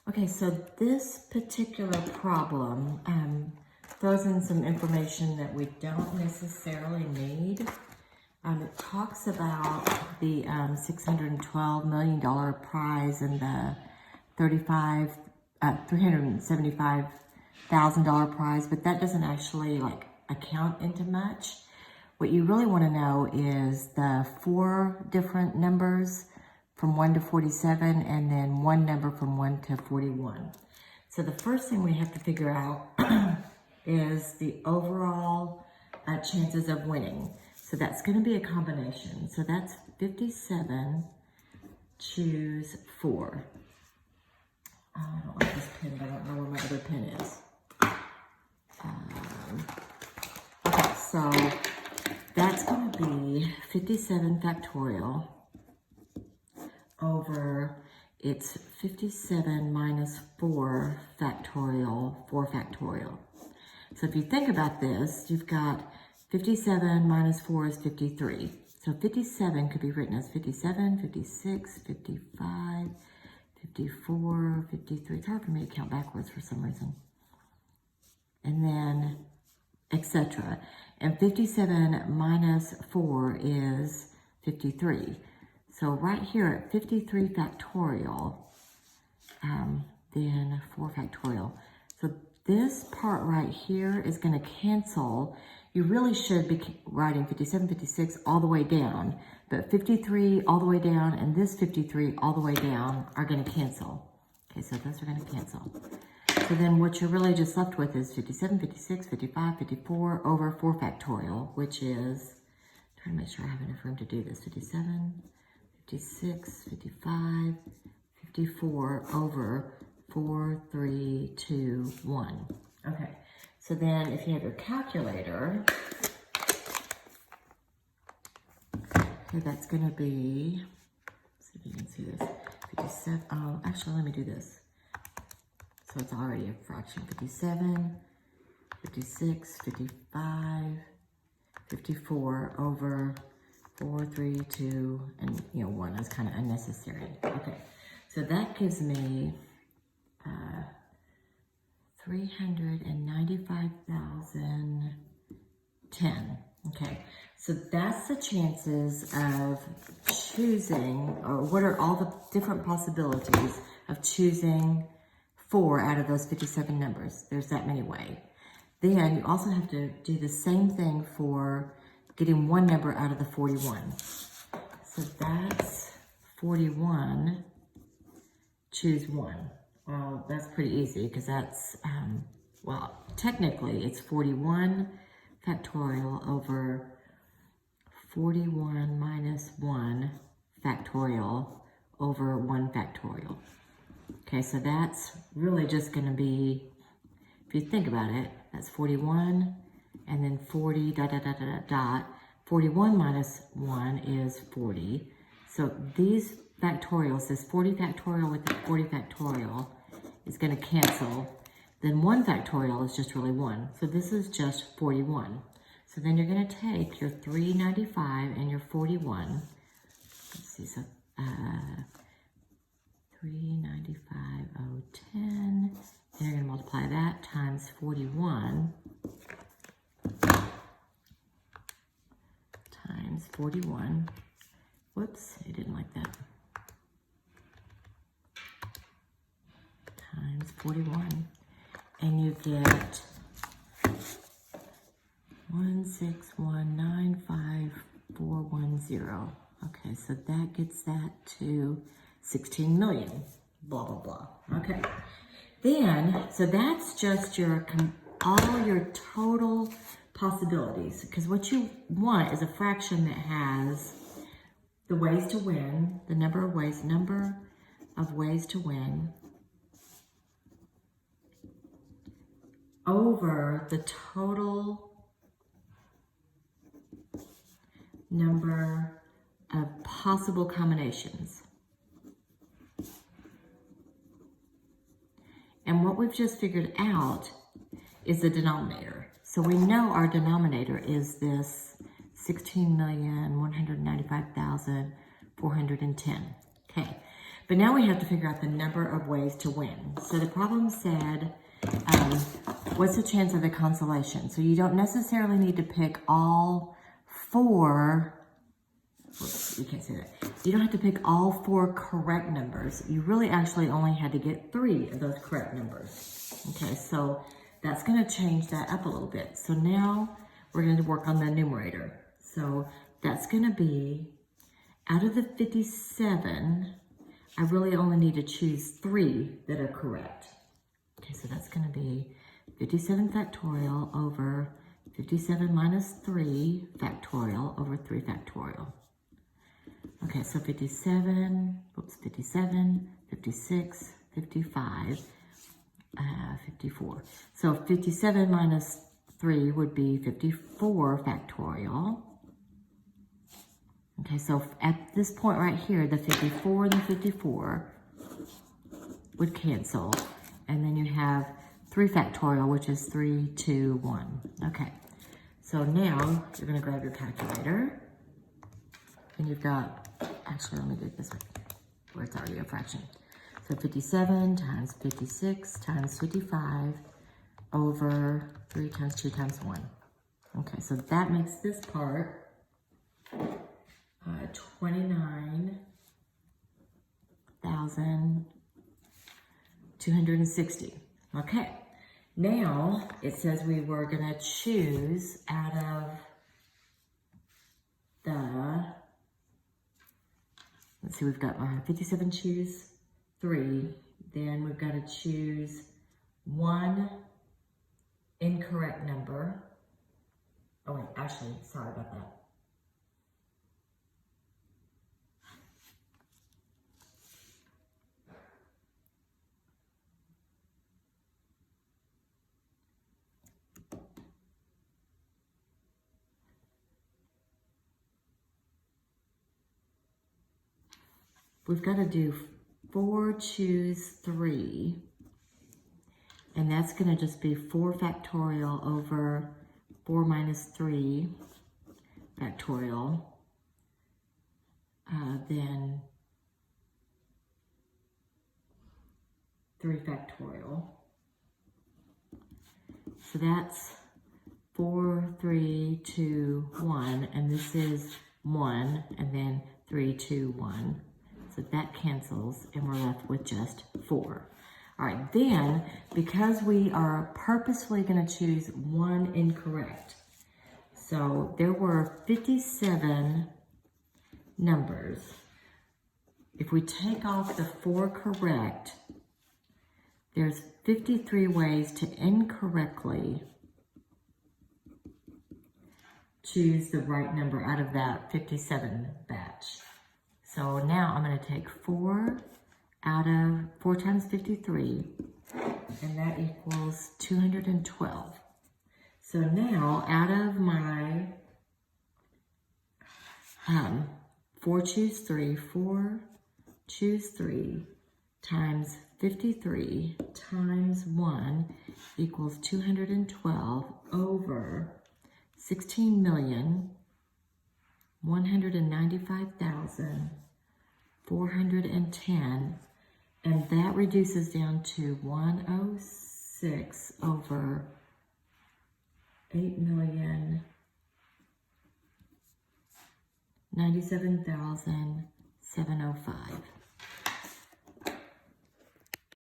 Okay, so this particular problem throws in some information that we don't necessarily need. It talks about the $612 million prize and the $375,000 prize, but that doesn't actually account into much. What you really want to know is the 4 different numbers from 1 to 47, and then one number from 1 to 41. So the first thing we have to figure out is the overall chances of winning. So that's going to be a combination. So that's 57, choose 4. I don't like this pen, but I don't know where my other pen is. Okay, so that's going to be 57 factorial over, it's 57 minus 4 factorial, 4 factorial. So if you think about this, you've got 57 minus 4 is 53. So 57 could be written as 57, 56, 55, 54, 53. It's hard for me to count backwards for some reason. And then, etc. And 57 minus 4 is 53. So right here at 53 factorial, then 4 factorial. So this part right here is going to cancel. You really should be writing 57, 56 all the way down, but 53 all the way down and this 53 all the way down are going to cancel. Okay, so those are going to cancel. So then what you're really just left with is 57, 56, 55, 54 over 4 factorial, which is, I'm trying to make sure I have enough room to do this, 57, 56, 55, 54 over 4, 3, 2, 1. Okay, so then if you have your calculator, okay, that's going to be, let's see if you can see this, 57, oh, actually let me do this. So it's already a fraction, 57, 56, 55, 54 over 4, 3, 2, and 1 is kind of unnecessary. Okay, so that gives me 395,010. Okay, so that's the chances of choosing, or what are all the different possibilities of choosing 4 out of those 57 numbers. There's that many ways. Then you also have to do the same thing for getting one number out of the 41. So that's 41, choose 1. Well, that's pretty easy because that's, well, technically it's 41 factorial over 41 minus 1 factorial over 1 factorial. Okay, so that's really just going to be, if you think about it, that's 41 and then 40 dot dot dot dot dot. 41 minus 1 is 40. So these factorials, this 40 factorial with the 40 factorial is going to cancel. Then 1 factorial is just really 1. So this is just 41. So then you're going to take your 395 and your 41. Let's see, so 395,010. And you're going to multiply that times 41 times 41. Whoops, it didn't like that. Times 41. And you get 161,95410. Okay, so that gets that to 16 million. Blah, blah, blah. Okay. Then, so that's just your all your total possibilities. Because what you want is a fraction that has the ways to win, the number of ways to win, over the total number of possible combinations. And what we've just figured out is the denominator. So we know our denominator is this 16,195,410. Okay, But now we have to figure out the number of ways to win. So the problem said, what's the chance of the consolation? So you don't necessarily need to pick all four. Whoops, you can't say that. You don't have to pick all four correct numbers. You really actually only had to get 3 of those correct numbers. Okay, so that's going to change that up a little bit. So now we're going to work on the numerator. So that's going to be, out of the 57, I really only need to choose 3 that are correct. Okay, so that's going to be 57 factorial over 57 minus 3 factorial over 3 factorial. Okay, so 57, 56, 55, 54. So 57 minus 3 would be 54 factorial. Okay, so at this point right here, the 54 and the 54 would cancel. And then you have 3 factorial, which is 3, 2, 1. Okay, so now you're going to grab your calculator. And you've got, actually, let me do it this way, where it's already a fraction. So 57 times 56 times 55 over 3 times 2 times 1. Okay, so that makes this part 29,260. Okay, now it says we were going to choose out of the, let's see, we've got 57, choose 3. Then we've got to choose 1 incorrect number. Oh wait, actually, sorry about that. We've got to do 4, choose 3. And that's going to just be 4 factorial over 4 minus 3 factorial. Then 3 factorial. So that's 4, 3, 2, 1. And this is 1. And then 3, 2, 1. So that cancels, and we're left with just 4. All right, then, because we are purposefully going to choose 1 incorrect, so there were 57 numbers. If we take off the 4 correct, there's 53 ways to incorrectly choose the right number out of that 57 batch. So now I'm going to take 4 out of 4 times 53, and that equals 212. So now out of my 4 choose 3, 4 choose 3 times 53 times 1 equals 212 over 16,195,410, and that reduces down to 106 over 8,097,705.